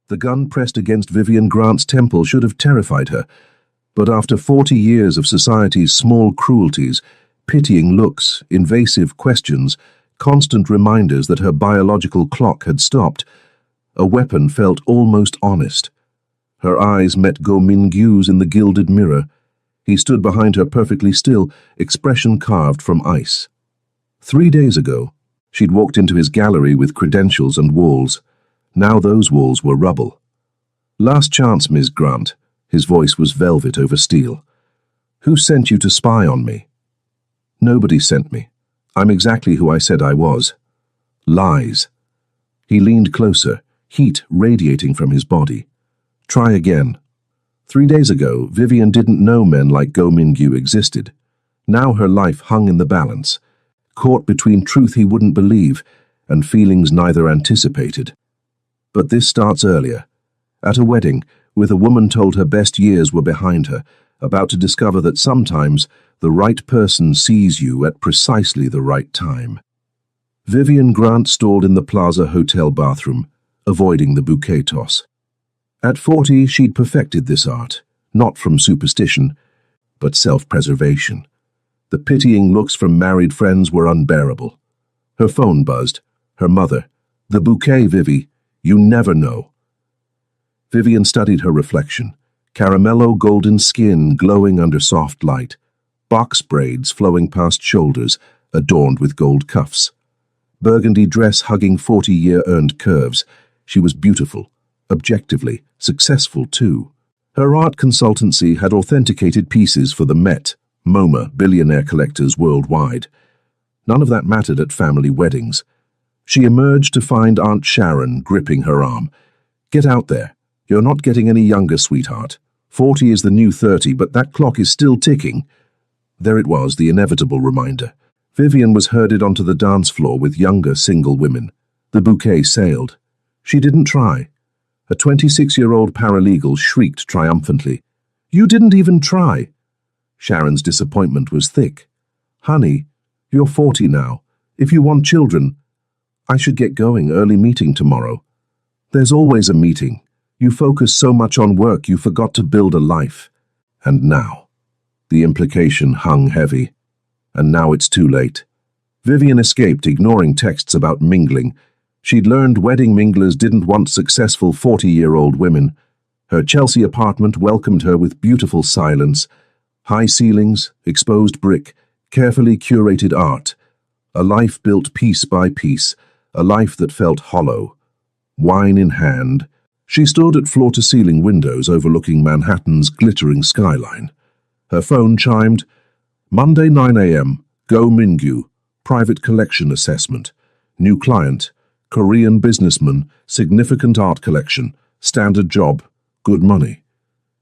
The gun pressed against Vivian Grant's temple should have terrified her, but after 40 years of society's small cruelties, pitying looks, invasive questions, constant reminders that her biological clock had stopped, a weapon felt almost honest. Her eyes met Go Min-gyu's in the gilded mirror. He stood behind her perfectly still, expression carved from ice. 3 days ago, she'd walked into his gallery with credentials and walls. Now those walls were rubble. "Last chance, Ms. Grant." His voice was velvet over steel. "Who sent you to spy on me?" "Nobody sent me. I'm exactly who I said I was." "Lies." He leaned closer, heat radiating from his body. "Try again." 3 days ago, Vivian didn't know men like Go Min-gyu existed. Now her life hung in the balance, caught between truth he wouldn't believe and feelings neither anticipated. But this starts earlier. At a wedding, with a woman told her best years were behind her, about to discover that sometimes the right person sees you at precisely the right time. Vivian Grant stalled in the Plaza Hotel bathroom, avoiding the bouquet toss. At 40, she'd perfected this art, not from superstition, but self-preservation. The pitying looks from married friends were unbearable. Her phone buzzed. Her mother. "The bouquet, Vivi. You never know." Vivian studied her reflection. Caramello golden skin glowing under soft light. Box braids flowing past shoulders, adorned with gold cuffs. Burgundy dress hugging 40-year earned curves. She was beautiful, objectively, successful too. Her art consultancy had authenticated pieces for the Met, MoMA, billionaire collectors worldwide. None of that mattered at family weddings. She emerged to find Aunt Sharon gripping her arm. "Get out there. You're not getting any younger, sweetheart. 40 is the new 30, but that clock is still ticking." There it was, the inevitable reminder. Vivian was herded onto the dance floor with younger single women. The bouquet sailed. She didn't try. A 26-year-old paralegal shrieked triumphantly. "You didn't even try." Sharon's disappointment was thick. "Honey, you're 40 now. If you want children..." "I should get going, early meeting tomorrow." "There's always a meeting. You focus so much on work you forgot to build a life." And now. The implication hung heavy. And now it's too late. Vivian escaped, ignoring texts about mingling. She'd learned wedding minglers didn't want successful 40-year-old women. Her Chelsea apartment welcomed her with beautiful silence. High ceilings, exposed brick, carefully curated art. A life built piece by piece, a life that felt hollow. Wine in hand, she stood at floor-to-ceiling windows overlooking Manhattan's glittering skyline. Her phone chimed. "Monday 9 a.m., Go Min-gyu, private collection assessment. New client, Korean businessman, significant art collection, standard job, good money."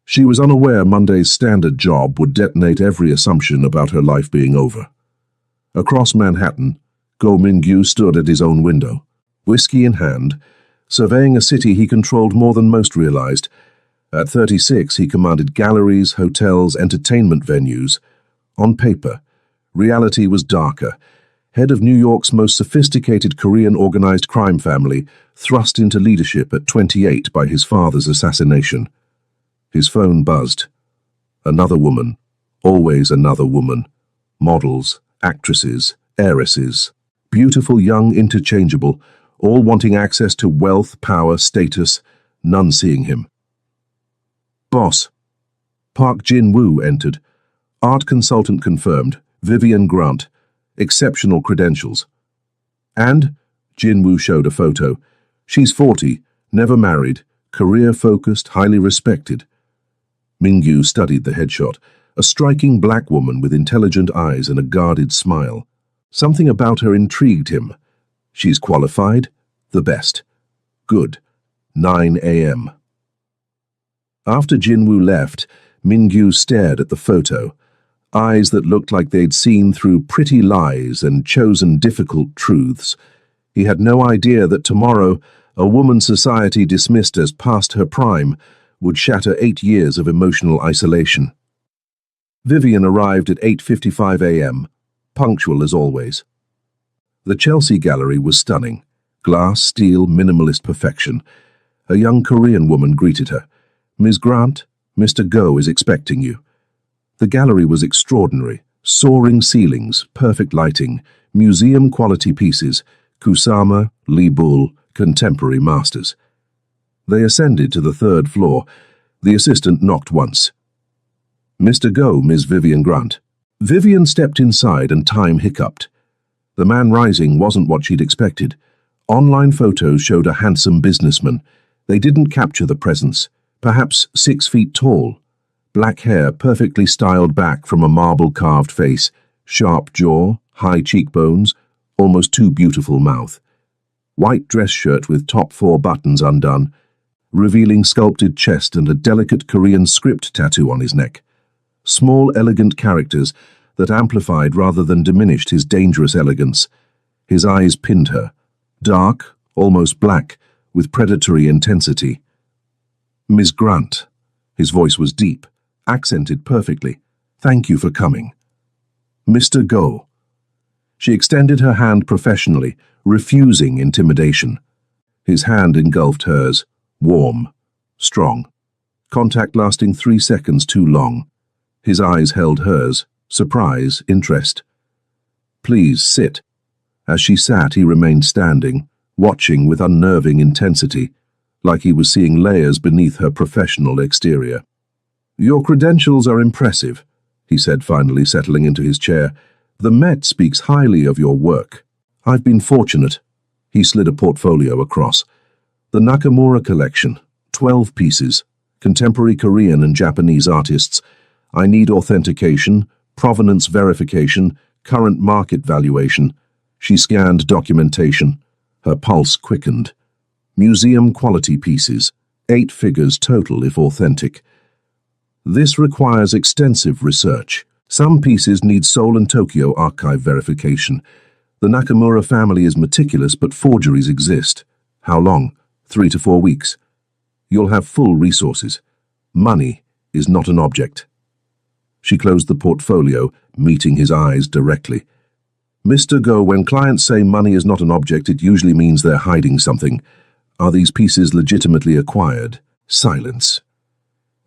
She was unaware Monday's standard job would detonate every assumption about her life being over. Across Manhattan, Go Min-gyu stood at his own window, whiskey in hand, surveying a city he controlled more than most realized. At 36, he commanded galleries, hotels, entertainment venues. On paper, reality was darker. Head of New York's most sophisticated Korean organized crime family, thrust into leadership at 28 by his father's assassination. His phone buzzed. Another woman. Always another woman. Models, actresses, heiresses. Beautiful, young, interchangeable, all wanting access to wealth, power, status, none seeing him. "Boss." Park Jin-woo entered. Art consultant confirmed. Vivian Grant. Exceptional credentials. "And?" Jin-woo showed a photo. "She's 40, never married, career-focused, highly respected." Min-gyu studied the headshot. A striking black woman with intelligent eyes and a guarded smile. Something about her intrigued him. "She's qualified? The best. Good. 9 a.m. After Jin-woo left, Min-gyu stared at the photo. Eyes that looked like they'd seen through pretty lies and chosen difficult truths. He had no idea that tomorrow, a woman society dismissed as past her prime would shatter 8 years of emotional isolation. Vivian arrived at 8:55 a.m., punctual as always. The Chelsea gallery was stunning. Glass, steel, minimalist perfection. A young Korean woman greeted her. "Ms. Grant, Mr. Go is expecting you." The gallery was extraordinary. Soaring ceilings, perfect lighting, museum-quality pieces, Kusama, Lee Bull, contemporary masters. They ascended to the third floor. The assistant knocked once. "Mr. Go, Ms. Vivian Grant." Vivian stepped inside and time hiccuped. The man rising wasn't what she'd expected. Online photos showed a handsome businessman. They didn't capture the presence. Perhaps 6 feet tall. Black hair perfectly styled back from a marble-carved face, sharp jaw, high cheekbones, almost too beautiful mouth. White dress shirt with top 4 buttons undone, revealing sculpted chest and a delicate Korean script tattoo on his neck. Small, elegant characters that amplified rather than diminished his dangerous elegance. His eyes pinned her. Dark, almost black, with predatory intensity. "Ms. Grant." His voice was deep, accented perfectly. "Thank you for coming." "Mr. Go." She extended her hand professionally, refusing intimidation. His hand engulfed hers, warm, strong. Contact lasting 3 seconds too long. His eyes held hers, surprise, interest. "Please sit." As she sat, he remained standing, watching with unnerving intensity, like he was seeing layers beneath her professional exterior. "Your credentials are impressive," he said, finally settling into his chair. "The Met speaks highly of your work. I've been fortunate." He slid a portfolio across. "The Nakamura collection, 12 pieces, contemporary Korean and Japanese artists. I need authentication, provenance verification, current market valuation." She scanned documentation. Her pulse quickened. "Museum-quality pieces, 8 figures total if authentic. This requires extensive research. Some pieces need Seoul and Tokyo archive verification. The Nakamura family is meticulous, but forgeries exist. How long? 3 to 4 weeks. You'll have full resources. Money is not an object." She closed the portfolio, meeting his eyes directly. "Mr. Go, when clients say money is not an object, it usually means they're hiding something. Are these pieces legitimately acquired?" Silence.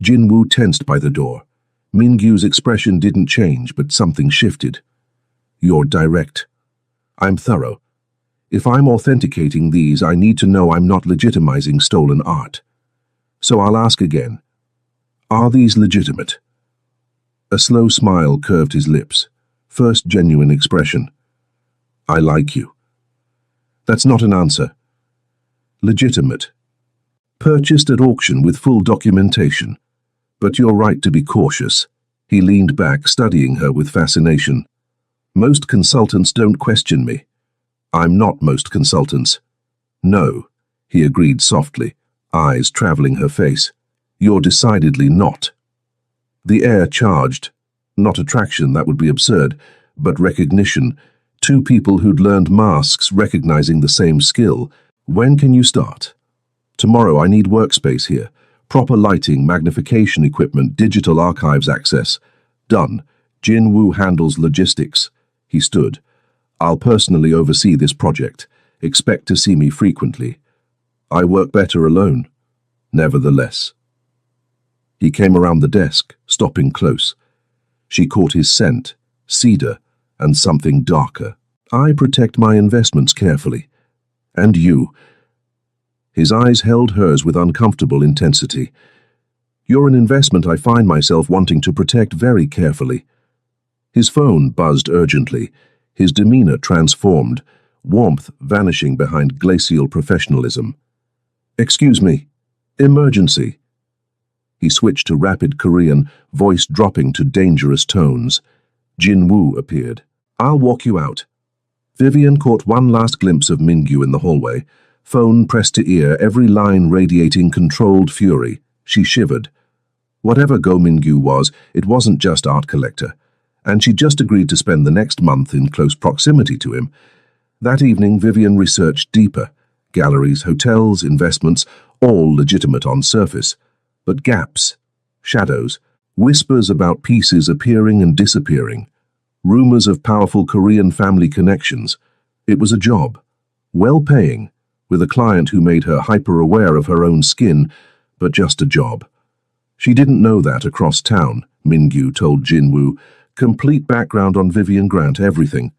Jin-woo tensed by the door. Min-gyu's expression didn't change, but something shifted. "You're direct." "I'm thorough. If I'm authenticating these, I need to know I'm not legitimizing stolen art. So I'll ask again. Are these legitimate?" A slow smile curved his lips. First genuine expression. "I like you." "That's not an answer." "Legitimate. Purchased at auction with full documentation. But you're right to be cautious." He leaned back, studying her with fascination. "Most consultants don't question me." "I'm not most consultants." "No," he agreed softly, eyes traveling her face. "You're decidedly not." The air charged. Not attraction, that would be absurd, but recognition. 2 people who'd learned masks recognizing the same skill. "When can you start?" "Tomorrow. I need workspace here. Proper lighting, magnification equipment, digital archives access." "Done. Jin-woo handles logistics." He stood. "I'll personally oversee this project. Expect to see me frequently." "I work better alone." "Nevertheless." He came around the desk, stopping close. She caught his scent, cedar, and something darker. "I protect my investments carefully. And you." His eyes held hers with uncomfortable intensity. "You're an investment I find myself wanting to protect very carefully." His phone buzzed urgently, his demeanor transformed, warmth vanishing behind glacial professionalism. "Excuse me. Emergency." He switched to rapid Korean, voice dropping to dangerous tones. Jin-woo appeared. "I'll walk you out." Vivian caught one last glimpse of Min-gyu in the hallway. Phone pressed to ear, every line radiating controlled fury. She shivered. Whatever Go Min-gyu was, it wasn't just art collector. And she'd just agreed to spend the next month in close proximity to him. That evening, Vivian researched deeper. Galleries, hotels, investments, all legitimate on surface. But gaps, shadows, whispers about pieces appearing and disappearing. Rumors of powerful Korean family connections. It was a job. Well-paying, with a client who made her hyper-aware of her own skin, but just a job. She didn't know that across town, Mingyu told Jinwoo. Complete background on Vivian Grant, everything.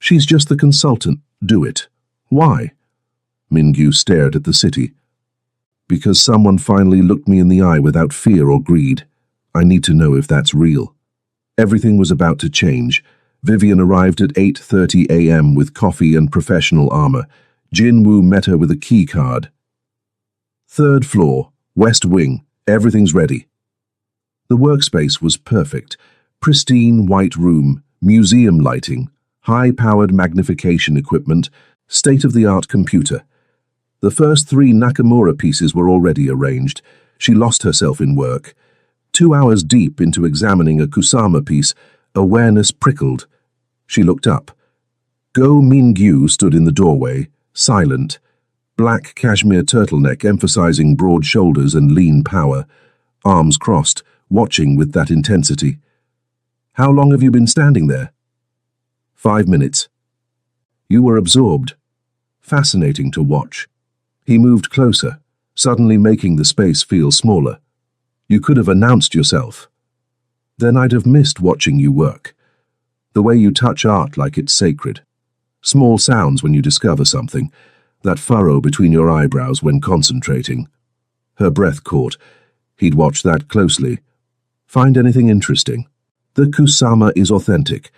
She's just the consultant. Do it. Why? Mingyu stared at the city. Because someone finally looked me in the eye without fear or greed. I need to know if that's real. Everything was about to change. Vivian arrived at 8:30 a.m. with coffee and professional armor. Jinwoo met her with a key card. Third floor, West Wing. Everything's ready. The workspace was perfect. Pristine white room, museum lighting, high-powered magnification equipment, state-of-the-art computer. The first 3 Nakamura pieces were already arranged. She lost herself in work. 2 hours deep into examining a Kusama piece, awareness prickled. She looked up. Go Mingyu stood in the doorway, silent, black cashmere turtleneck emphasizing broad shoulders and lean power, arms crossed, watching with that intensity. How long have you been standing there? 5 minutes. You were absorbed. Fascinating to watch. He moved closer, suddenly making the space feel smaller. You could have announced yourself. Then I'd have missed watching you work. The way you touch art like it's sacred. Small sounds when you discover something. That furrow between your eyebrows when concentrating. Her breath caught. He'd watched that closely. Find anything interesting? The Kusama is authentic.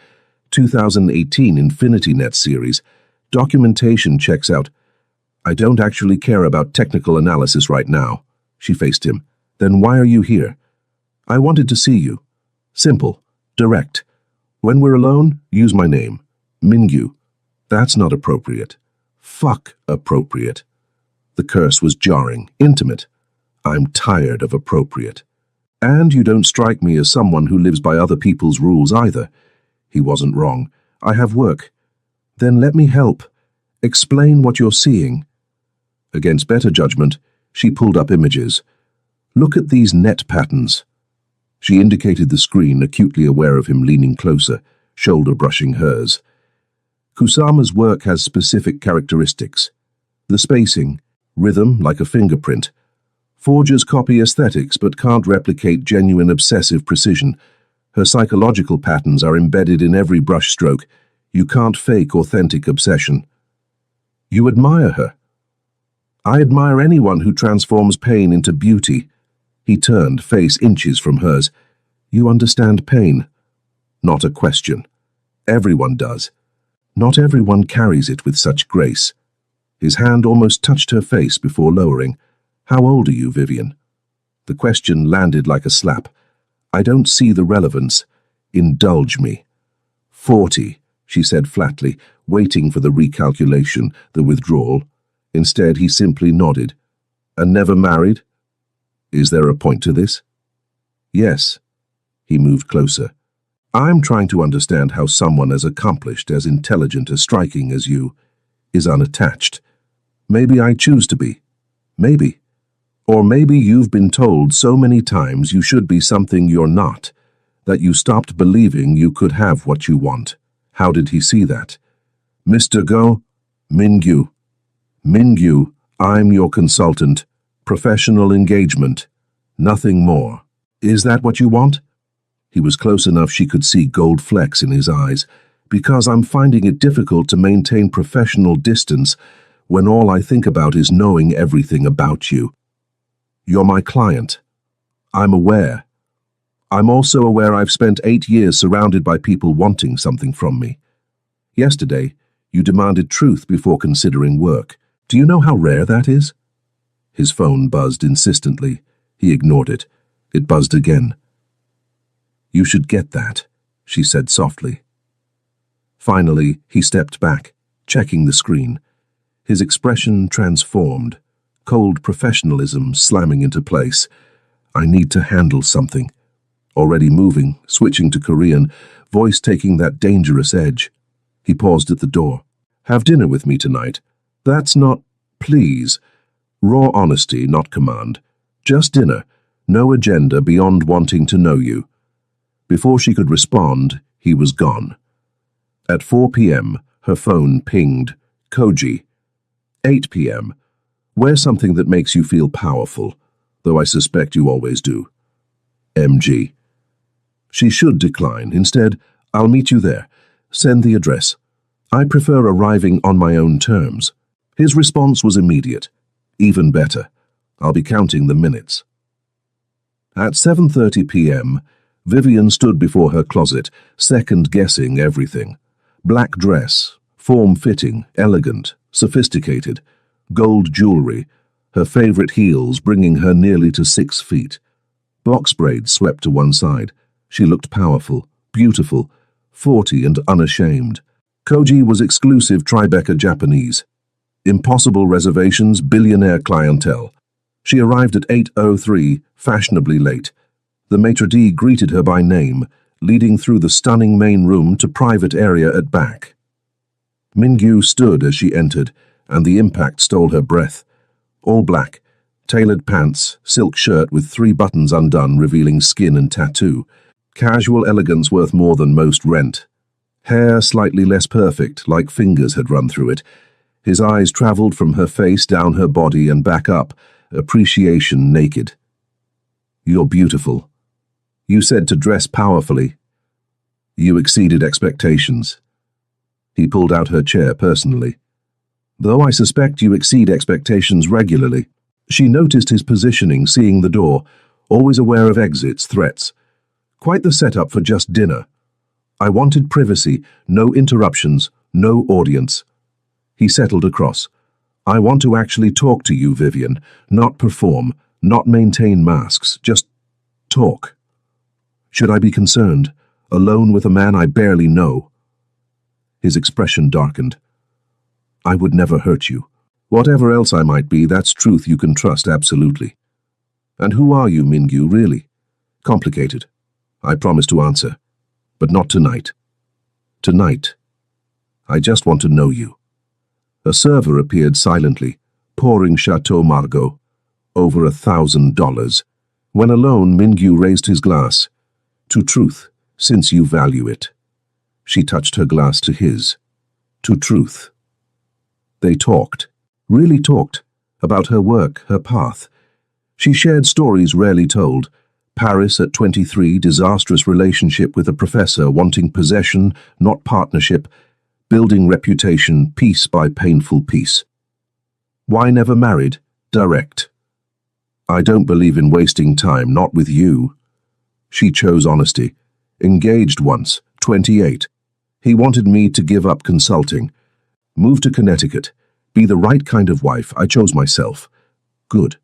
2018 InfinityNet series. Documentation checks out. I don't actually care about technical analysis right now. She faced him. Then why are you here? I wanted to see you. Simple. Direct. When we're alone, use my name. Mingyu. That's not appropriate. Fuck appropriate. The curse was jarring, intimate. I'm tired of appropriate. And you don't strike me as someone who lives by other people's rules either. He wasn't wrong. I have work. Then let me help. Explain what you're seeing. Against better judgment, she pulled up images. Look at these net patterns. She indicated the screen, acutely aware of him leaning closer, shoulder brushing hers. Kusama's work has specific characteristics. The spacing, rhythm like a fingerprint. Forgers copy aesthetics but can't replicate genuine obsessive precision. Her psychological patterns are embedded in every brushstroke. You can't fake authentic obsession. You admire her. I admire anyone who transforms pain into beauty. He turned, face inches from hers. You understand pain. Not a question. Everyone does. Not everyone carries it with such grace. His hand almost touched her face before lowering. How old are you, Vivian? The question landed like a slap. I don't see the relevance. Indulge me. 40, she said flatly, waiting for the recalculation, the withdrawal. Instead, he simply nodded. And never married? Is there a point to this? Yes. He moved closer. I'm trying to understand how someone as accomplished, as intelligent, as striking as you is unattached. Maybe I choose to be. Maybe. Or maybe you've been told so many times you should be something you're not, that you stopped believing you could have what you want. How did he see that? Mr. Go, Mingyu. Mingyu, I'm your consultant. Professional engagement. Nothing more. Is that what you want? He was close enough she could see gold flecks in his eyes. Because I'm finding it difficult to maintain professional distance when all I think about is knowing everything about you. You're my client. I'm aware. I'm also aware I've spent 8 years surrounded by people wanting something from me. Yesterday, you demanded truth before considering work. Do you know how rare that is? His phone buzzed insistently. He ignored it. It buzzed again. You should get that, she said softly. Finally, he stepped back, checking the screen. His expression transformed, cold professionalism slamming into place. I need to handle something. Already moving, switching to Korean, voice taking that dangerous edge. He paused at the door. Have dinner with me tonight. That's not, please. Raw honesty, not command. Just dinner. No agenda beyond wanting to know you. Before she could respond, he was gone. At 4 p.m., her phone pinged. Koji. 8 p.m. Wear something that makes you feel powerful, though I suspect you always do. MG. She should decline. Instead, I'll meet you there. Send the address. I prefer arriving on my own terms. His response was immediate. Even better. I'll be counting the minutes. At 7:30 p.m., Vivian stood before her closet, second-guessing everything. Black dress, form-fitting, elegant, sophisticated, gold jewelry, her favorite heels bringing her nearly to 6 feet. Box braids swept to one side. She looked powerful, beautiful, 40 and unashamed. Koji was exclusive Tribeca Japanese. Impossible reservations, billionaire clientele. She arrived at 8:03, fashionably late. The maitre d' greeted her by name, leading through the stunning main room to private area at back. Mingyu stood as she entered, and the impact stole her breath. All black, tailored pants, silk shirt with 3 buttons undone revealing skin and tattoo. Casual elegance worth more than most rent. Hair slightly less perfect, like fingers had run through it. His eyes traveled from her face down her body and back up, appreciation naked. You're beautiful. You said to dress powerfully. You exceeded expectations. He pulled out her chair personally. Though I suspect you exceed expectations regularly. She noticed his positioning, seeing the door, always aware of exits, threats. Quite the setup for just dinner. I wanted privacy, no interruptions, no audience. He settled across. I want to actually talk to you, Vivian, not perform, not maintain masks, just talk. Should I be concerned, alone with a man I barely know? His expression darkened. I would never hurt you. Whatever else I might be, that's truth you can trust absolutely. And who are you, Mingyu, really? Complicated. I promise to answer. But not tonight. Tonight. I just want to know you. A server appeared silently, pouring Chateau Margaux. Over $1,000. When alone, Mingyu raised his glass. To truth, since you value it. She touched her glass to his. To truth. They talked. Really talked. About her work, her path. She shared stories rarely told. Paris at 23, disastrous relationship with a professor wanting possession, not partnership, building reputation piece by painful piece. Why never married? Direct. I don't believe in wasting time, not with you. She chose honesty. Engaged once, 28. He wanted me to give up consulting. Move to Connecticut. Be the right kind of wife. I chose myself. Good.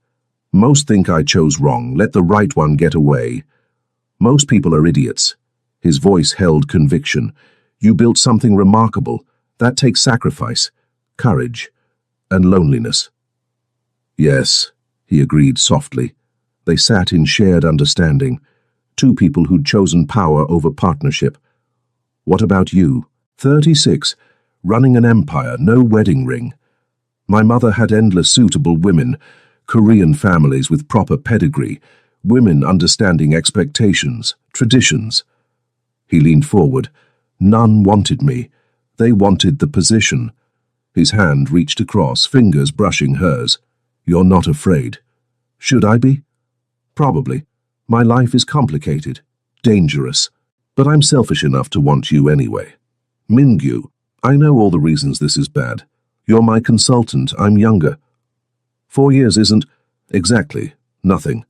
Most think I chose wrong. Let the right one get away. Most people are idiots. His voice held conviction. You built something remarkable. That takes sacrifice, courage, and loneliness. Yes, he agreed softly. They sat in shared understanding. 2 people who'd chosen power over partnership. What about you? 36, running an empire, no wedding ring. My mother had endless suitable women, Korean families with proper pedigree, women understanding expectations, traditions. He leaned forward. None wanted me. They wanted the position. His hand reached across, fingers brushing hers. You're not afraid. Should I be? Probably. My life is complicated, dangerous, but I'm selfish enough to want you anyway. Mingyu, I know all the reasons this is bad. You're my consultant, I'm younger. 4 years isn't exactly nothing.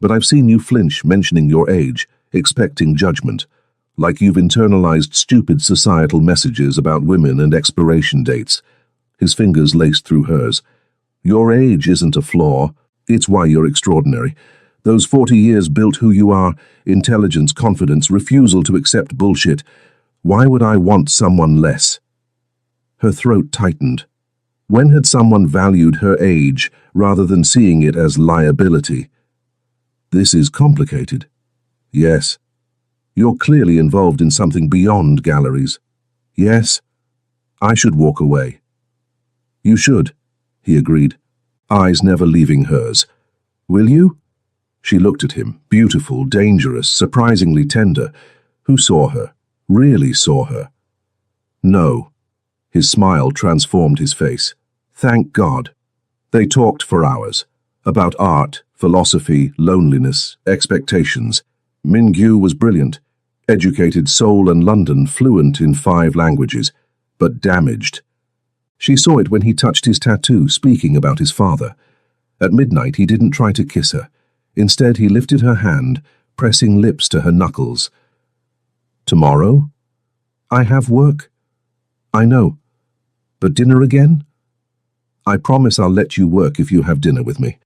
But I've seen you flinch mentioning your age, expecting judgment, like you've internalized stupid societal messages about women and expiration dates. His fingers laced through hers. Your age isn't a flaw, it's why you're extraordinary. Those 40 years built who you are, intelligence, confidence, refusal to accept bullshit. Why would I want someone less? Her throat tightened. When had someone valued her age rather than seeing it as liability? This is complicated. Yes. You're clearly involved in something beyond galleries. Yes. I should walk away. You should, he agreed, eyes never leaving hers. Will you? She looked at him, beautiful, dangerous, surprisingly tender. Who saw her? Really saw her? No. His smile transformed his face. Thank God. They talked for hours. About art, philosophy, loneliness, expectations. Mingyu was brilliant. Educated Seoul and London, fluent in 5 languages, but damaged. She saw it when he touched his tattoo, speaking about his father. At midnight, he didn't try to kiss her. Instead, he lifted her hand, pressing lips to her knuckles. Tomorrow? I have work. I know. But dinner again? I promise I'll let you work if you have dinner with me.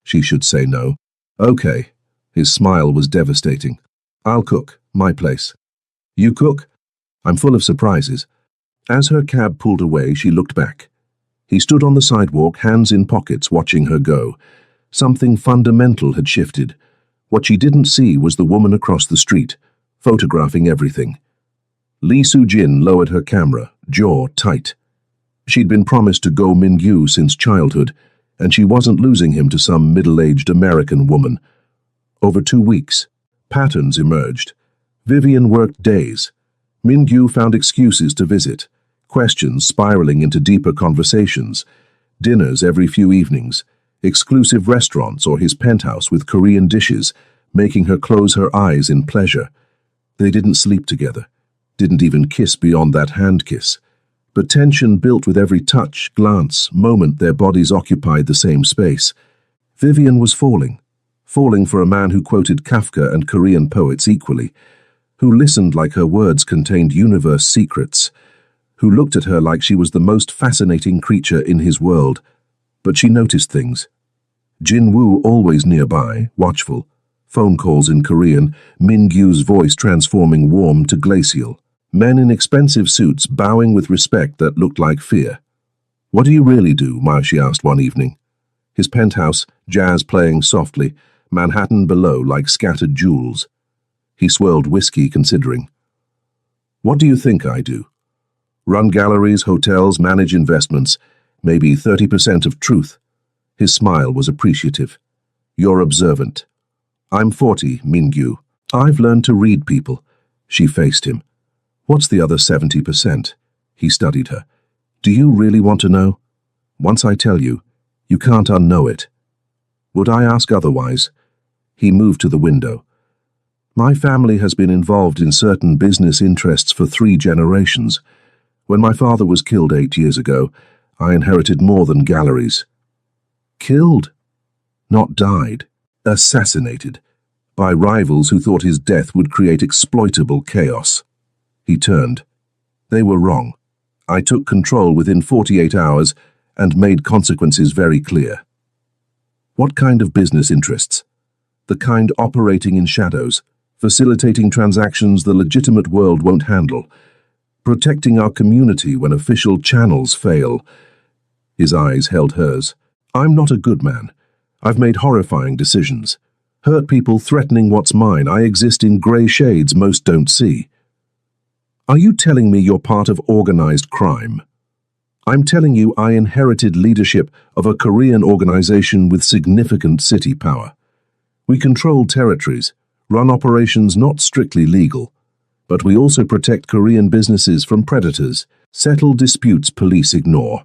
She should say no. Okay. His smile was devastating. I'll cook. My place. You cook? I'm full of surprises. As her cab pulled away, she looked back. He stood on the sidewalk, hands in pockets, watching her go. Something fundamental had shifted. What she didn't see was the woman across the street, photographing everything. Lee Soo-jin lowered her camera, jaw tight. She'd been promised to Go Min-gyu since childhood, and she wasn't losing him to some middle-aged American woman. Over 2 weeks, patterns emerged. Vivian worked days. Min-gyu found excuses to visit, questions spiraling into deeper conversations, dinners every few evenings, exclusive restaurants or his penthouse with Korean dishes, making her close her eyes in pleasure. They didn't sleep together, didn't even kiss beyond that hand kiss. But tension built with every touch, glance, moment their bodies occupied the same space. Vivian was falling for a man who quoted Kafka and Korean poets equally, who listened like her words contained universe secrets, who looked at her like she was the most fascinating creature in his world. But she noticed things. Jin-woo always nearby, watchful, phone calls in Korean, Min-gyu's voice transforming warm to glacial. Men in expensive suits bowing with respect that looked like fear. What do you really do? She asked one evening. His penthouse, jazz playing softly, Manhattan below like scattered jewels. He swirled whiskey, considering. What do you think I do? Run galleries, hotels, manage investments, maybe 30% of truth. His smile was appreciative. You're observant. I'm 40, Mingyu. I've learned to read people. She faced him. What's the other 70%? He studied her. Do you really want to know? Once I tell you, you can't unknow it. Would I ask otherwise? He moved to the window. My family has been involved in certain business interests for 3 generations. When my father was killed 8 years ago, I inherited more than galleries. Killed? Not died. Assassinated. By rivals who thought his death would create exploitable chaos. He turned. They were wrong. I took control within 48 hours and made consequences very clear. What kind of business interests? The kind operating in shadows, facilitating transactions the legitimate world won't handle, protecting our community when official channels fail. His eyes held hers. I'm not a good man. I've made horrifying decisions. Hurt people threatening what's mine. I exist in grey shades most don't see. Are you telling me you're part of organized crime? I'm telling you I inherited leadership of a Korean organization with significant city power. We control territories, run operations not strictly legal, but we also protect Korean businesses from predators, settle disputes police ignore.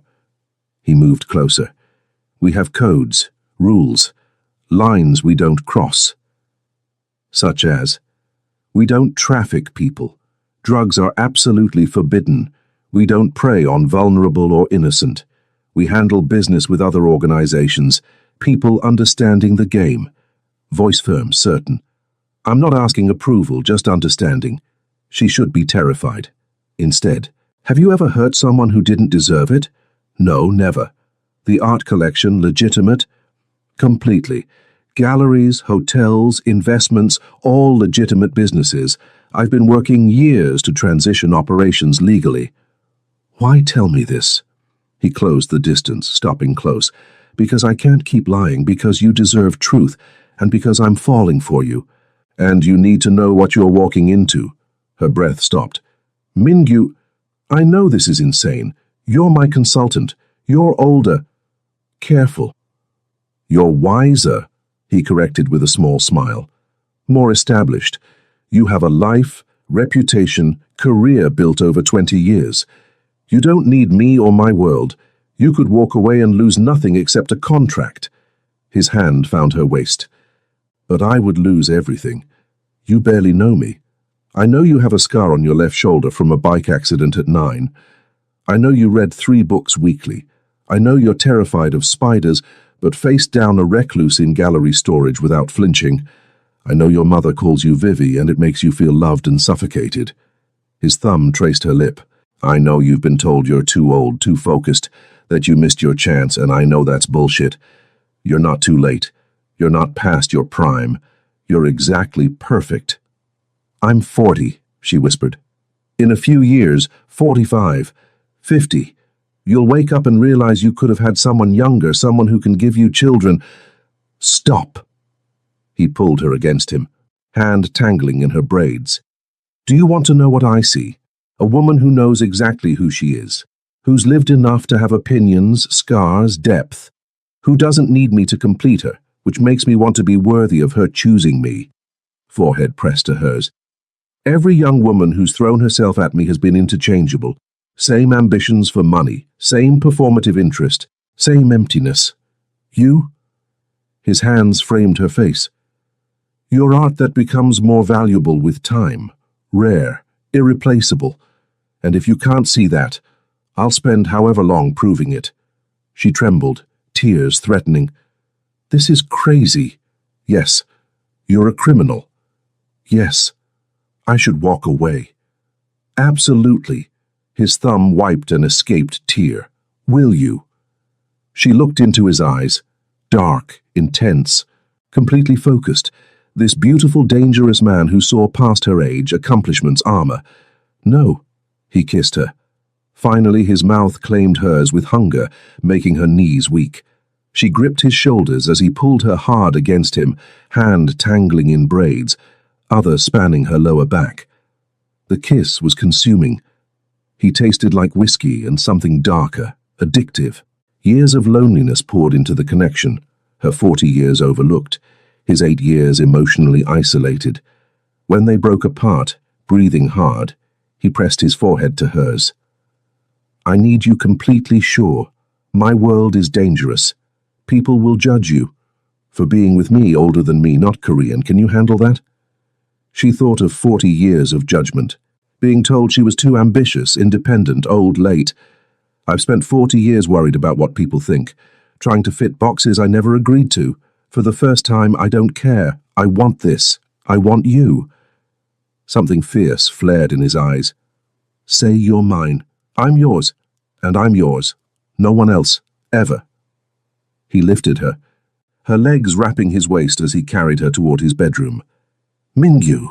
He moved closer. We have codes, rules, lines we don't cross. Such as, we don't traffic people. Drugs are absolutely forbidden. We don't prey on vulnerable or innocent. We handle business with other organizations, people understanding the game. Voice firm, certain. I'm not asking approval, just understanding. She should be terrified. Instead, have you ever hurt someone who didn't deserve it? No, never. The art collection, legitimate? Completely. Galleries, hotels, investments, all legitimate businesses. I've been working years to transition operations legally. Why tell me this? He closed the distance, stopping close. Because I can't keep lying, because you deserve truth, and because I'm falling for you. And you need to know what you're walking into. Her breath stopped. Mingyu, I know this is insane. You're my consultant. You're older. Careful. You're wiser, he corrected with a small smile. More established. You have a life, reputation, career built over 20 years. You don't need me or my world. You could walk away and lose nothing except a contract. His hand found her waist. But I would lose everything. You barely know me. I know you have a scar on your left shoulder from a bike accident at 9. I know you read 3 books weekly. I know you're terrified of spiders, but faced down a recluse in gallery storage without flinching. I know your mother calls you Vivi, and it makes you feel loved and suffocated. His thumb traced her lip. I know you've been told you're too old, too focused, that you missed your chance, and I know that's bullshit. You're not too late. You're not past your prime. You're exactly perfect. I'm 40, she whispered. In a few years, 45, 50, you'll wake up and realize you could have had someone younger, someone who can give you children. Stop. He pulled her against him, hand tangling in her braids. Do you want to know what I see? A woman who knows exactly who she is, who's lived enough to have opinions, scars, depth, who doesn't need me to complete her, which makes me want to be worthy of her choosing me. Forehead pressed to hers. Every young woman who's thrown herself at me has been interchangeable. Same ambitions for money, same performative interest, same emptiness. You? His hands framed her face. You're art that becomes more valuable with time, rare, irreplaceable. And if you can't see that, I'll spend however long proving it. She trembled, tears threatening. This is crazy. Yes, you're a criminal. Yes, I should walk away. Absolutely. His thumb wiped an escaped tear. Will you? She looked into his eyes, dark, intense, completely focused. This beautiful, dangerous man who saw past her age, accomplishments, armor. No, he kissed her. Finally, his mouth claimed hers with hunger, making her knees weak. She gripped his shoulders as he pulled her hard against him, hand tangling in braids, other spanning her lower back. The kiss was consuming. He tasted like whiskey and something darker, addictive. Years of loneliness poured into the connection, her 40 years overlooked, his 8 years emotionally isolated. When they broke apart, breathing hard, he pressed his forehead to hers. I need you completely sure. My world is dangerous. People will judge you. For being with me, older than me, not Korean, can you handle that? She thought of 40 years of judgment, being told she was too ambitious, independent, old, late. I've spent 40 years worried about what people think, trying to fit boxes I never agreed to. For the first time, I don't care. I want this. I want you. Something fierce flared in his eyes. Say you're mine. I'm yours. And I'm yours. No one else. Ever. He lifted her, her legs wrapping his waist as he carried her toward his bedroom. Mingyu,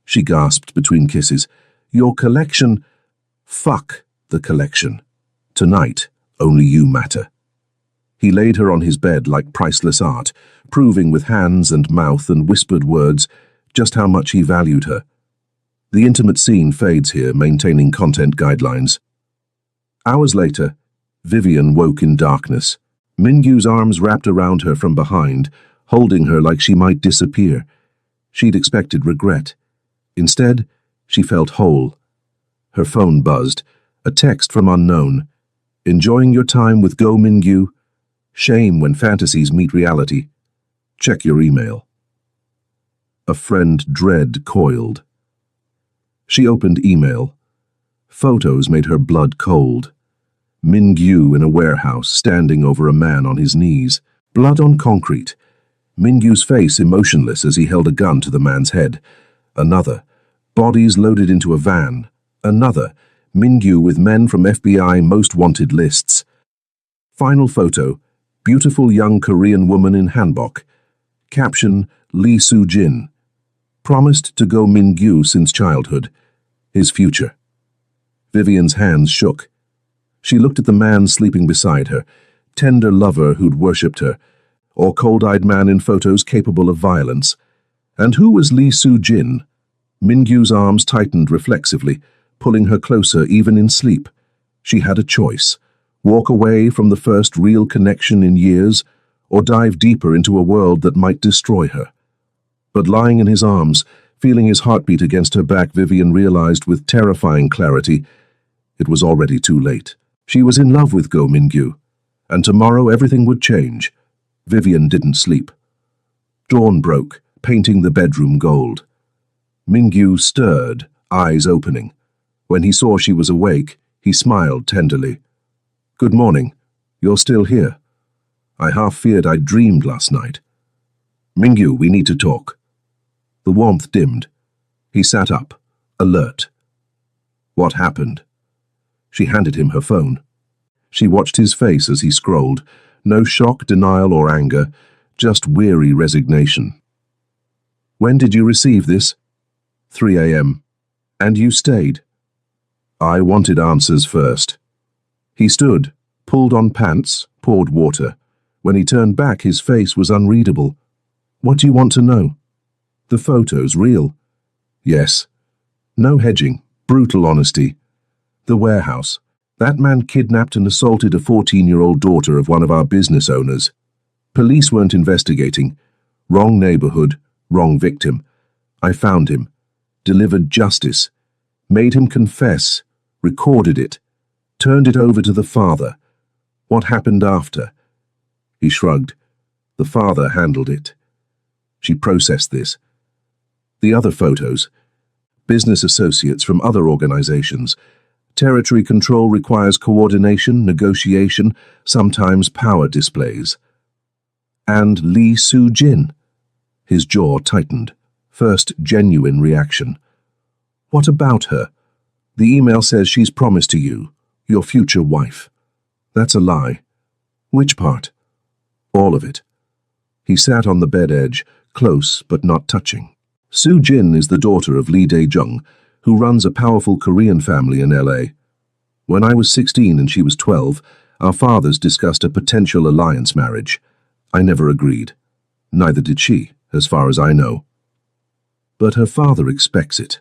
she gasped between kisses. Your collection. Fuck the collection. Tonight, only you matter. He laid her on his bed like priceless art, proving with hands and mouth and whispered words just how much he valued her. The intimate scene fades here, maintaining content guidelines. Hours later, Vivian woke in darkness. Mingyu's arms wrapped around her from behind, holding her like she might disappear. She'd expected regret. Instead, she felt whole. Her phone buzzed, a text from unknown. Enjoying your time with Go Mingyu? Shame when fantasies meet reality. Check your email. A friend dread coiled. She opened email. Photos made her blood cold. Mingyu in a warehouse, standing over a man on his knees. Blood on concrete. Mingyu's face emotionless as he held a gun to the man's head. Another. Bodies loaded into a van. Another. Mingyu with men from FBI most wanted lists. Final photo. Beautiful young Korean woman in hanbok. Caption, Lee Soo-jin. Promised to Go Mingyu since childhood. His future. Vivian's hands shook. She looked at the man sleeping beside her, tender lover who'd worshipped her, or cold-eyed man in photos capable of violence. And who was Lee Soo-jin? Mingyu's arms tightened reflexively, pulling her closer even in sleep. She had a choice. Walk away from the first real connection in years, or dive deeper into a world that might destroy her. But lying in his arms, feeling his heartbeat against her back, Vivian realized with terrifying clarity it was already too late. She was in love with Go Mingyu, and tomorrow everything would change. Vivian didn't sleep. Dawn broke, painting the bedroom gold. Mingyu stirred, eyes opening. When he saw she was awake, he smiled tenderly. "Good morning. You're still here. I half feared I'd dreamed last night. Mingyu, we need to talk." The warmth dimmed. He sat up, alert. "What happened?" She handed him her phone. She watched his face as he scrolled. No shock, denial, or anger, just weary resignation. "When did you receive this?" 3 a.m. "And you stayed?" "I wanted answers first." He stood, pulled on pants, poured water. When he turned back, his face was unreadable. "What do you want to know?" "The photos real?" "Yes." "No hedging, brutal honesty." "The warehouse. That man kidnapped and assaulted a 14-year-old daughter of one of our business owners. Police weren't investigating. Wrong neighborhood, wrong victim. I found him, delivered justice, made him confess, recorded it, turned it over to the father. What happened after?" He shrugged. "The father handled it." She processed this. "The other photos. Business associates from other organizations. Territory control requires coordination, negotiation, sometimes power displays." "And Lee Soo-jin?" His jaw tightened. First genuine reaction. "What about her? The email says she's promised to you, your future wife." "That's a lie." "Which part?" "All of it." He sat on the bed edge, close but not touching. Soo-jin is the daughter of Lee Dae-jung, who runs a powerful Korean family in LA. When I was 16 and she was 12, our fathers discussed a potential alliance marriage. I never agreed. Neither did she, as far as I know. But her father expects it.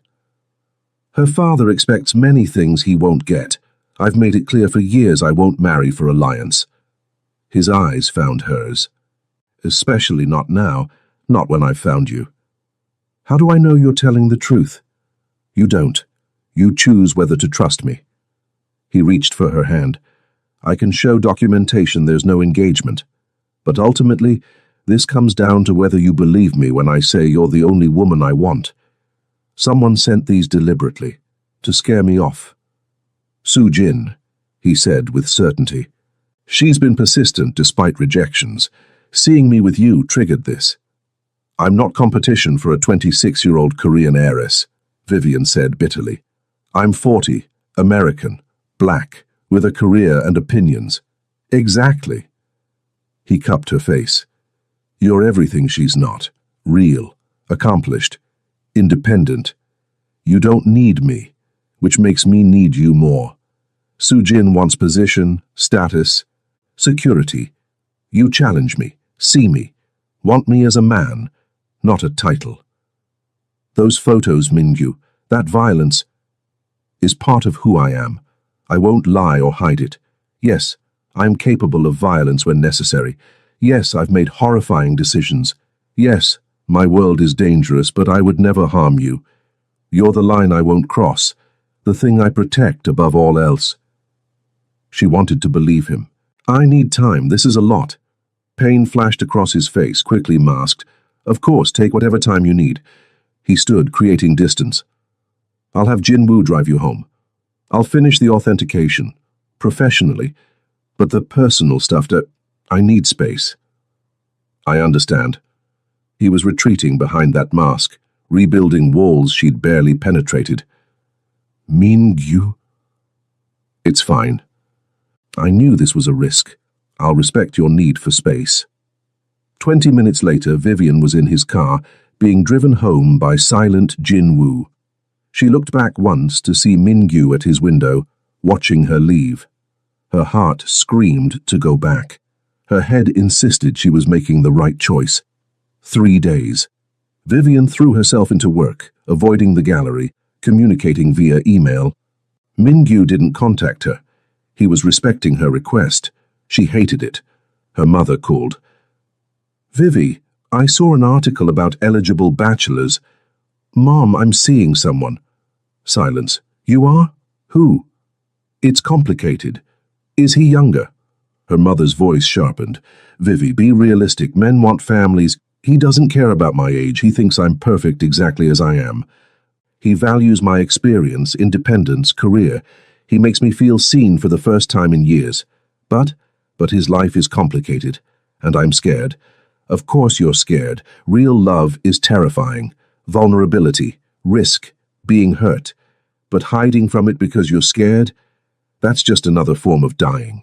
Her father expects many things he won't get. I've made it clear for years I won't marry for alliance. His eyes found hers. "Especially not now, not when I've found you." "How do I know you're telling the truth?" "You don't. You choose whether to trust me." He reached for her hand. "I can show documentation there's no engagement. But ultimately, this comes down to whether you believe me when I say you're the only woman I want. Someone sent these deliberately, to scare me off." "Soo-jin," he said with certainty. "She's been persistent despite rejections. Seeing me with you triggered this." "I'm not competition for a 26-year-old Korean heiress," Vivian said bitterly. "I'm 40, American, black, with a career and opinions." "Exactly." He cupped her face. "You're everything she's not. Real, accomplished, independent. You don't need me, which makes me need you more. Soo-jin wants position, status, security. You challenge me, see me, want me as a man, not a title. Those photos, Mingyu, that violence, is part of who I am. I won't lie or hide it. Yes, I am capable of violence when necessary. Yes, I've made horrifying decisions. Yes, my world is dangerous, but I would never harm you. You're the line I won't cross, the thing I protect above all else." She wanted to believe him. "I need time, this is a lot." Pain flashed across his face, quickly masked. "Of course, take whatever time you need." He stood, creating distance. "I'll have Jin-woo drive you home. I'll finish the authentication, professionally, but the personal stuff, I need space." "I understand." He was retreating behind that mask, rebuilding walls she'd barely penetrated. "Mingyu?" "It's fine. I knew this was a risk. I'll respect your need for space." 20 minutes later, Vivian was in his car, being driven home by silent Jin-woo. She looked back once to see Mingyu at his window, watching her leave. Her heart screamed to go back. Her head insisted she was making the right choice. 3 days. Vivian threw herself into work, avoiding the gallery, communicating via email. Mingyu didn't contact her. He was respecting her request. She hated it. Her mother called. "Vivi, I saw an article about eligible bachelors. Mom, I'm seeing someone." Silence. "You are? Who?" "It's complicated. Is he younger?" Her mother's voice sharpened. Vivi, be realistic. Men want families. He doesn't care about my age. He thinks I'm perfect exactly as I am. He values my experience, independence, career. He makes me feel seen for the first time in years. But his life is complicated, and I'm scared. Of course you're scared. Real love is terrifying. Vulnerability, risk, being hurt. But hiding from it because you're scared? That's just another form of dying.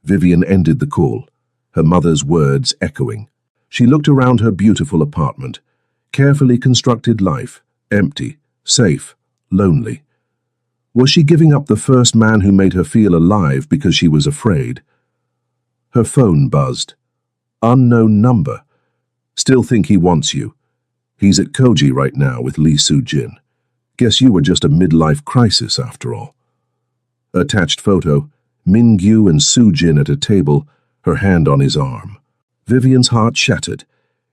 Vivian ended the call, her mother's words echoing. She looked around her beautiful apartment. Carefully constructed life, empty, safe, lonely. Was she giving up the first man who made her feel alive because she was afraid? Her phone buzzed. Unknown number. Still think he wants you. He's at Koji right now with Lee Soo-jin. Guess you were just a midlife crisis after all. Attached photo, Min-gyu and Soo-jin at a table, her hand on his arm. Vivian's heart shattered.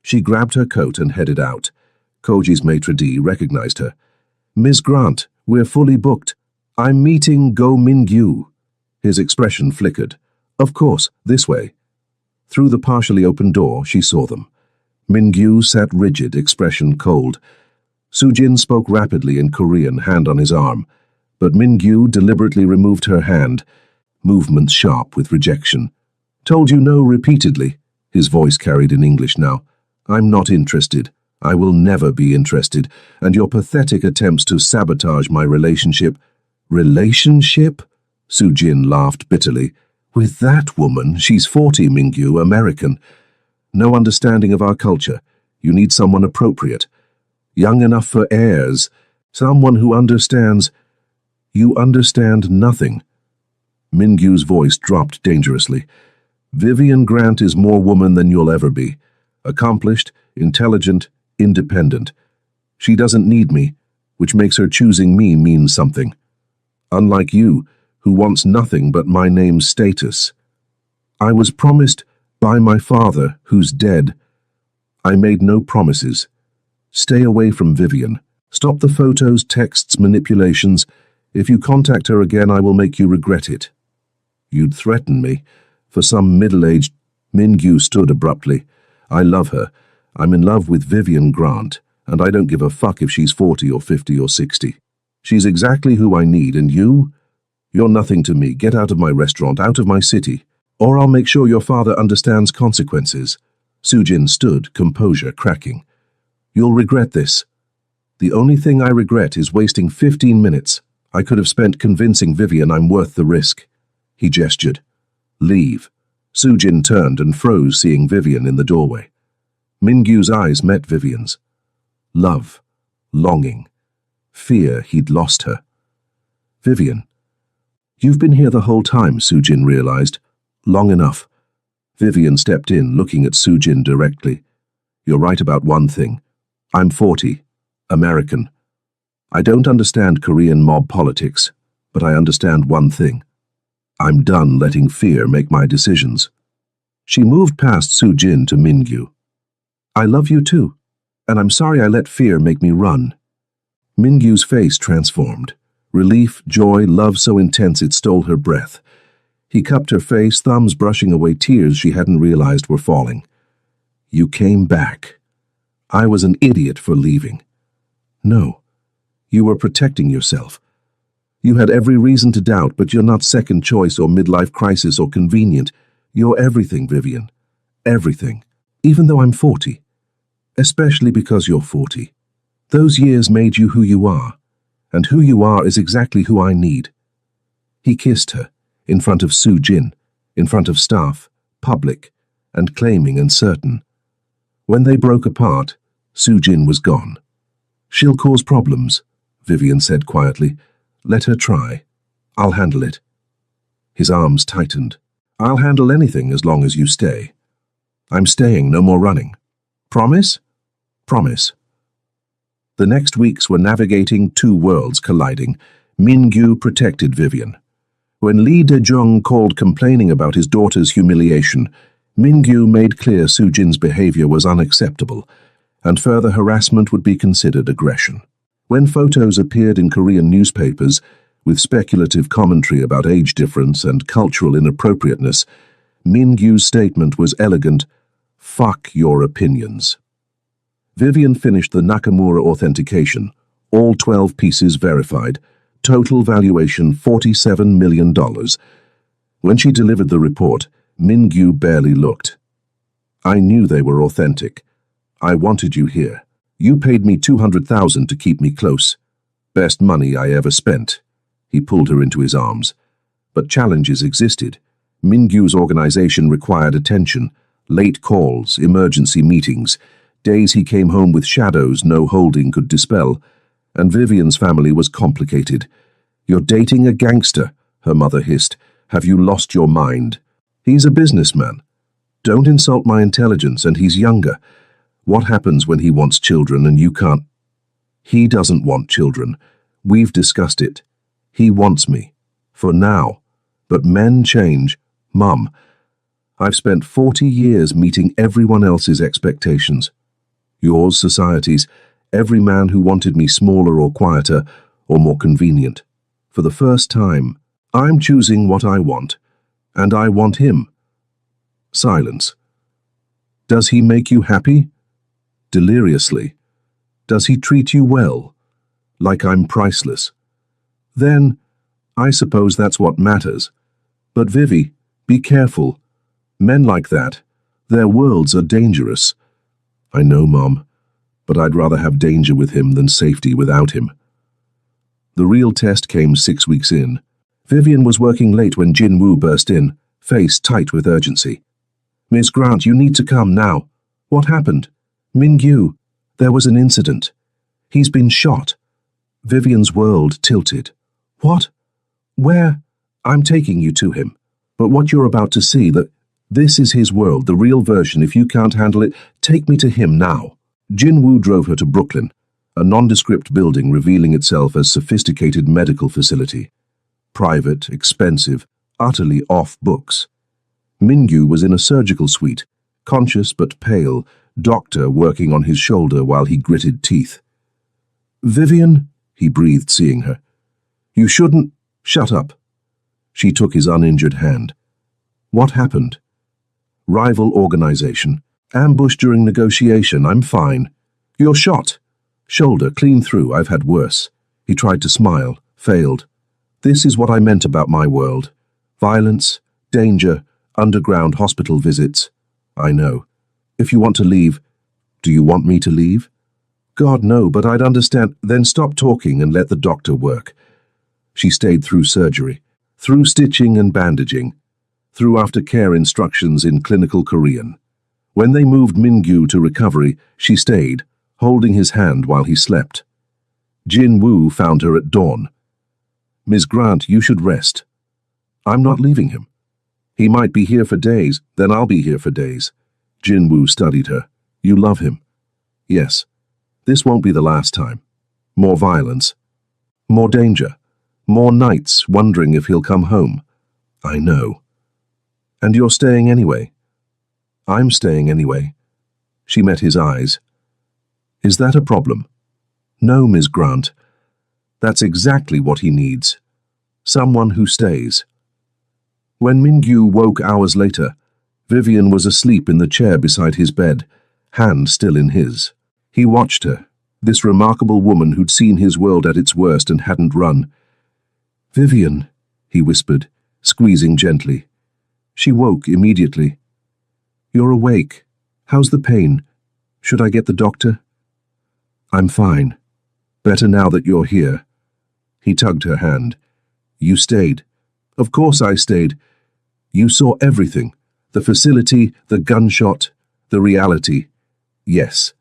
She grabbed her coat and headed out. Koji's maitre d' recognized her. Ms. Grant, we're fully booked. I'm meeting Go Min-gyu. His expression flickered. Of course, this way. Through the partially open door, she saw them. Min-gyu sat rigid, expression cold. Soo-jin spoke rapidly in Korean, hand on his arm, but Min-gyu deliberately removed her hand, movements sharp with rejection. Told you no repeatedly. His voice carried in English now. I'm not interested. I will never be interested, and your pathetic attempts to sabotage my relationship. Relationship? Soo-jin laughed bitterly. With that woman, she's 40, Min-gyu, American. No understanding of our culture. You need someone appropriate. Young enough for heirs. Someone who understands. You understand nothing. Min-gyu's voice dropped dangerously. Vivian Grant is more woman than you'll ever be. Accomplished, intelligent, independent. She doesn't need me, which makes her choosing me mean something. Unlike you, who wants nothing but my name's status. I was promised by my father, who's dead. I made no promises. Stay away from Vivian. Stop the photos, texts, manipulations. If you contact her again, I will make you regret it. You'd threaten me. For some middle-aged... Min-gyu stood abruptly. I love her. I'm in love with Vivian Grant, and I don't give a fuck if she's 40 or 50 or 60. She's exactly who I need, and you? You're nothing to me. Get out of my restaurant, out of my city, or I'll make sure your father understands consequences. Soo-jin stood, composure cracking. You'll regret this. The only thing I regret is wasting 15 minutes. I could have spent convincing Vivian I'm worth the risk. He gestured. Leave. Soo-jin turned and froze, seeing Vivian in the doorway. Min-gyu's eyes met Vivian's. Love, longing, fear he'd lost her. Vivian. You've been here the whole time, Soo-jin realized. Long enough. Vivian stepped in, looking at Soo-jin directly. You're right about one thing. I'm 40, American. I don't understand Korean mob politics, but I understand one thing. I'm done letting fear make my decisions. She moved past Soo-jin to Min-gyu. I love you too, and I'm sorry I let fear make me run. Min-gyu's face transformed. Relief, joy, love so intense it stole her breath. He cupped her face, thumbs brushing away tears she hadn't realized were falling. You came back. I was an idiot for leaving. No, you were protecting yourself. You had every reason to doubt, but you're not second choice or midlife crisis or convenient. You're everything, Vivian. Everything. Even though I'm 40. Especially because you're 40. Those years made you who you are. And who you are is exactly who I need. He kissed her, in front of Soo-jin, in front of staff, public, and claiming and certain. When they broke apart, Soo-jin was gone. She'll cause problems, Vivian said quietly. Let her try. I'll handle it. His arms tightened. I'll handle anything as long as you stay. I'm staying, no more running. Promise? Promise. The next weeks were navigating two worlds colliding. Min-gyu protected Vivian. When Lee De-jong called complaining about his daughter's humiliation, Min-gyu made clear Soo-jin's behavior was unacceptable, and further harassment would be considered aggression. When photos appeared in Korean newspapers, with speculative commentary about age difference and cultural inappropriateness, Mingyu's statement was elegant. Fuck your opinions. Vivian finished the Nakamura authentication. All 12 pieces verified. Total valuation $47 million. When she delivered the report, Mingyu barely looked. I knew they were authentic. I wanted you here. You paid me $200,000 to keep me close. Best money I ever spent. He pulled her into his arms. But challenges existed. Mingyu's organization required attention. Late calls, emergency meetings, days he came home with shadows no holding could dispel. And Vivian's family was complicated. You're dating a gangster, her mother hissed. Have you lost your mind? He's a businessman. Don't insult my intelligence, and he's younger. What happens when he wants children and you can't? He doesn't want children. We've discussed it. He wants me. For now. But men change. Mum, I've spent 40 years meeting everyone else's expectations. Yours, society's, every man who wanted me smaller or quieter or more convenient. For the first time, I'm choosing what I want, and I want him. Silence. Does he make you happy? Deliriously. Does he treat you well? Like I'm priceless? Then, I suppose that's what matters. But Vivi, be careful. Men like that, their worlds are dangerous. I know, Mom, but I'd rather have danger with him than safety without him. The real test came 6 weeks in. Vivian was working late when Jin Woo burst in, face tight with urgency. Miss Grant, you need to come now. What happened? Mingyu, there was an incident. He's been shot. Vivian's world tilted. What? Where? I'm taking you to him. But what you're about to see, this is his world, the real version. If you can't handle it, take me to him now. Jin Woo drove her to Brooklyn, a nondescript building revealing itself as sophisticated medical facility. Private, expensive, utterly off books. Mingyu was in a surgical suite, conscious but pale, doctor working on his shoulder while he gritted teeth. Vivian, he breathed, seeing her. You shouldn't. Shut up. She took his uninjured hand. What happened? Rival organization. Ambush during negotiation. I'm fine. You're shot. Shoulder clean through. I've had worse. He tried to smile, failed. This is what I meant about my world. Violence, danger, underground hospital visits. I know. If you want to leave, do you want me to leave? God, no, but I'd understand. Then stop talking and let the doctor work. She stayed through surgery, through stitching and bandaging, through aftercare instructions in clinical Korean. When they moved Mingyu to recovery, she stayed, holding his hand while he slept. Jin Woo found her at dawn. Ms. Grant, you should rest. I'm not leaving him. He might be here for days, then I'll be here for days. Jin Woo studied her. You love him. Yes. This won't be the last time. More violence. More danger. More nights wondering if he'll come home. I know. And you're staying anyway. I'm staying anyway. She met his eyes. Is that a problem? No, Ms. Grant. That's exactly what he needs. Someone who stays. When Mingyu woke hours later, Vivian was asleep in the chair beside his bed, hand still in his. He watched her, this remarkable woman who'd seen his world at its worst and hadn't run. Vivian, he whispered, squeezing gently. She woke immediately. You're awake. How's the pain? Should I get the doctor? I'm fine. Better now that you're here. He tugged her hand. You stayed. Of course I stayed. You saw everything. The facility, the gunshot, the reality. Yes.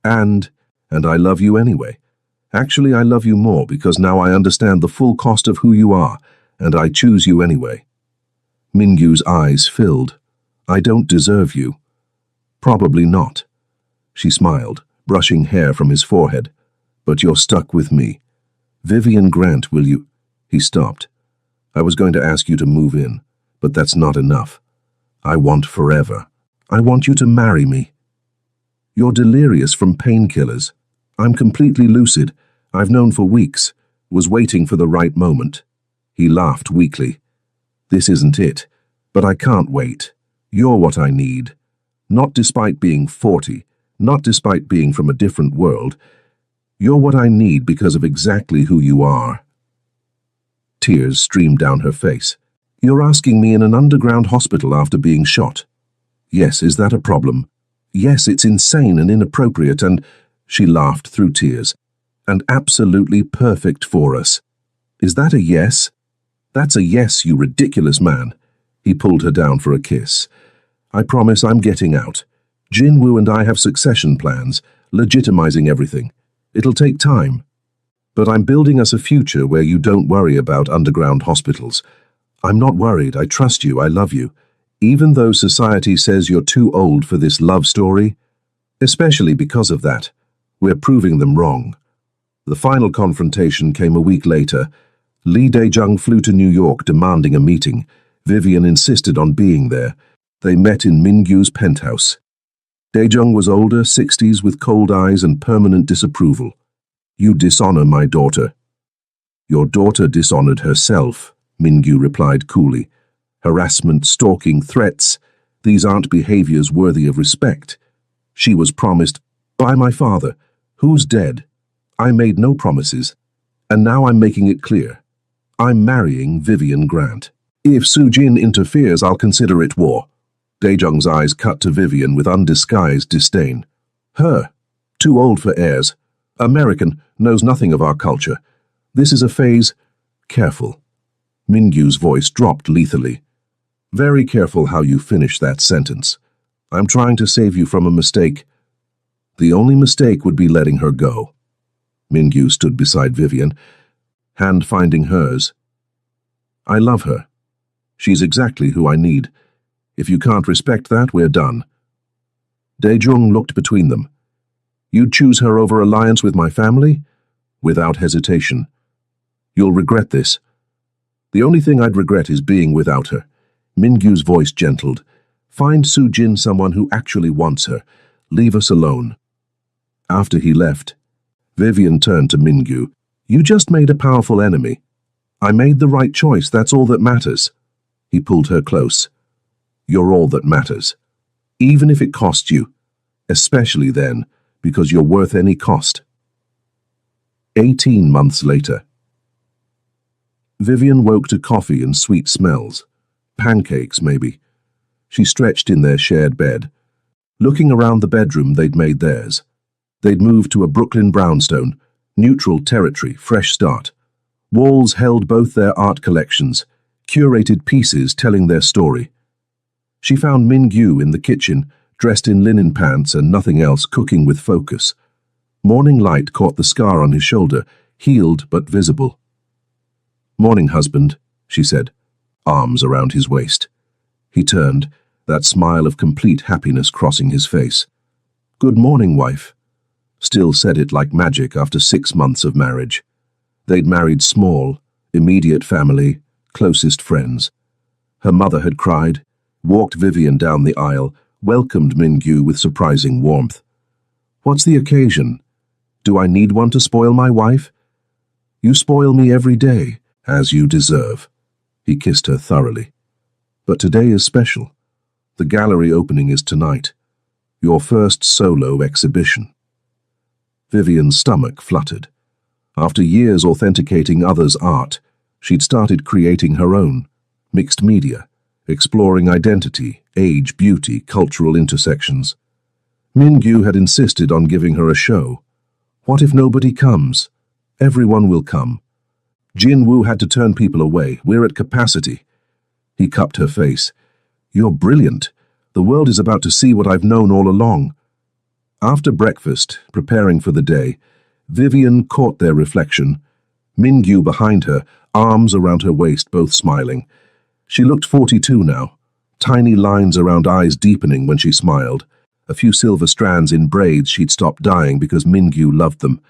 And I love you anyway. Actually, I love you more because now I understand the full cost of who you are, and I choose you anyway. Mingyu's eyes filled. I don't deserve you. Probably not. She smiled, brushing hair from his forehead. But you're stuck with me. Vivian Grant, will you? He stopped. I was going to ask you to move in, but that's not enough. I want forever. I want you to marry me. You're delirious from painkillers. I'm completely lucid. I've known for weeks. Was waiting for the right moment. He laughed weakly. This isn't it. But I can't wait. You're what I need. Not despite being 40, not despite being from a different world. You're what I need because of exactly who you are. Tears streamed down her face. You're asking me in an underground hospital after being shot. Yes, is that a problem? Yes, it's insane and inappropriate and, she laughed through tears, and absolutely perfect for us. Is that a yes? That's a yes, you ridiculous man. He pulled her down for a kiss. I promise I'm getting out. Jinwoo and I have succession plans, legitimizing everything. It'll take time. But I'm building us a future where you don't worry about underground hospitals. I'm not worried, I trust you, I love you. Even though society says you're too old for this love story, especially because of that, we're proving them wrong. The final confrontation came a week later. Lee Dae-jung flew to New York demanding a meeting. Vivian insisted on being there. They met in Mingyu's penthouse. Dae-jung was older, 60s, with cold eyes and permanent disapproval. You dishonor my daughter. Your daughter dishonored herself, Mingyu replied coolly. Harassment, stalking, threats, these aren't behaviors worthy of respect. She was promised, by my father, who's dead. I made no promises, and now I'm making it clear. I'm marrying Vivian Grant. If Soo-jin interferes, I'll consider it war. Dae-jung's eyes cut to Vivian with undisguised disdain. Her, too old for heirs. American, knows nothing of our culture. This is a phase. Careful. Mingyu's voice dropped lethally. Very careful how you finish that sentence. I'm trying to save you from a mistake. The only mistake would be letting her go. Mingyu stood beside Vivian, hand finding hers. I love her. She's exactly who I need. If you can't respect that, we're done. Dae-jung looked between them. You'd choose her over alliance with my family? Without hesitation. You'll regret this. The only thing I'd regret is being without her. Mingyu's voice gentled. Find Soo-jin someone who actually wants her. Leave us alone. After he left, Vivian turned to Mingyu. You just made a powerful enemy. I made the right choice, that's all that matters. He pulled her close. You're all that matters. Even if it costs you. Especially then, because you're worth any cost. 18 months later. Vivian woke to coffee and sweet smells. Pancakes, maybe. She stretched in their shared bed. Looking around the bedroom they'd made theirs. They'd moved to a Brooklyn brownstone, neutral territory, fresh start. Walls held both their art collections, curated pieces telling their story. She found Mingyu in the kitchen, dressed in linen pants and nothing else, cooking with focus. Morning light caught the scar on his shoulder, healed but visible. Morning, husband, she said, arms around his waist. He turned, that smile of complete happiness crossing his face. Good morning, wife. Still said it like magic after 6 months of marriage. They'd married small, immediate family, closest friends. Her mother had cried, walked Vivian down the aisle, welcomed Mingyu with surprising warmth. What's the occasion? Do I need one to spoil my wife? You spoil me every day, as you deserve. He kissed her thoroughly. But today is special. The gallery opening is tonight. Your first solo exhibition. Vivian's stomach fluttered. After years authenticating others' art, she'd started creating her own, mixed media, exploring identity, age, beauty, cultural intersections. Mingyu had insisted on giving her a show. What if nobody comes? Everyone will come. Jinwoo had to turn people away. We're at capacity. He cupped her face. You're brilliant. The world is about to see what I've known all along. After breakfast, preparing for the day, Vivian caught their reflection. Mingyu behind her, arms around her waist, both smiling. She looked 42 now, tiny lines around eyes deepening when she smiled, a few silver strands in braids she'd stopped dyeing because Mingyu loved them,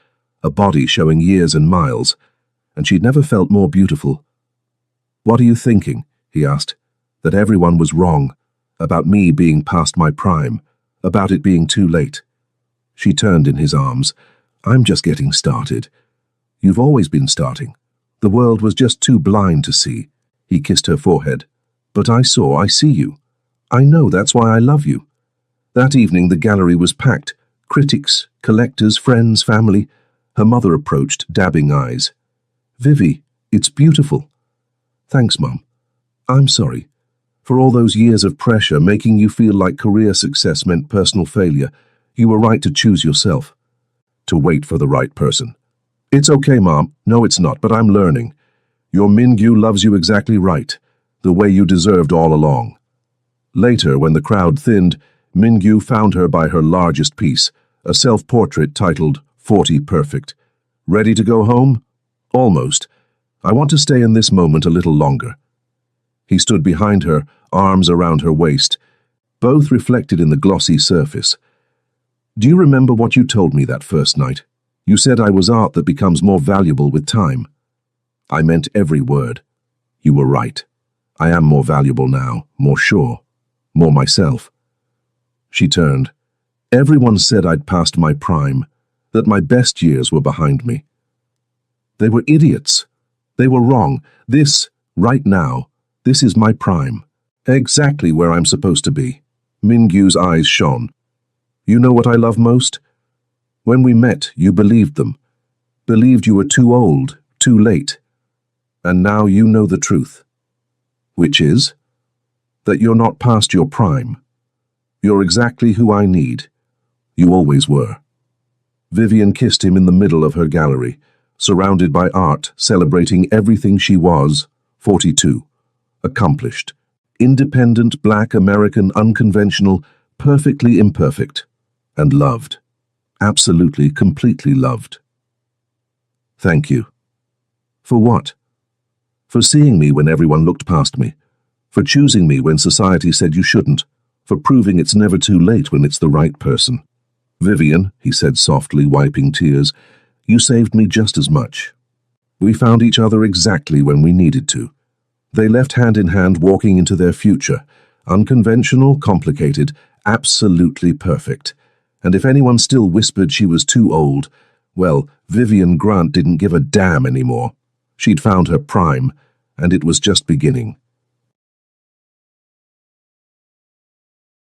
a body showing years and miles, and she'd never felt more beautiful. What are you thinking? He asked. That everyone was wrong, about me being past my prime, about it being too late. She turned in his arms. I'm just getting started. You've always been starting. The world was just too blind to see. He kissed her forehead. But I see you. I know that's why I love you. That evening the gallery was packed. Critics, collectors, friends, family. Her mother approached, dabbing eyes. Vivi, it's beautiful. Thanks, Mum. I'm sorry. For all those years of pressure, making you feel like career success meant personal failure. You were right to choose yourself. To wait for the right person. It's okay, Mom. No, it's not, but I'm learning. Your Mingyu loves you exactly right, the way you deserved all along. Later, when the crowd thinned, Mingyu found her by her largest piece, a self-portrait titled 40 Perfect. Ready to go home? Almost. I want to stay in this moment a little longer. He stood behind her, arms around her waist, both reflected in the glossy surface. Do you remember what you told me that first night? You said I was art that becomes more valuable with time. I meant every word. You were right. I am more valuable now, more sure, more myself. She turned. Everyone said I'd passed my prime, that my best years were behind me. They were idiots. They were wrong. This, right now, this is my prime. Exactly where I'm supposed to be. Mingyu's eyes shone. You know what I love most? When we met, you believed them. Believed you were too old, too late. And now you know the truth. Which is? That you're not past your prime. You're exactly who I need. You always were. Vivian kissed him in the middle of her gallery, surrounded by art celebrating everything she was, 42. Accomplished. Independent, black, American, unconventional, perfectly imperfect. And loved. Absolutely, completely loved. Thank you. For what? For seeing me when everyone looked past me. For choosing me when society said you shouldn't. For proving it's never too late when it's the right person. Vivian, he said softly, wiping tears, you saved me just as much. We found each other exactly when we needed to. They left hand in hand walking into their future. Unconventional, complicated, absolutely perfect. And if anyone still whispered she was too old, well, Vivian Grant didn't give a damn anymore. She'd found her prime, and it was just beginning.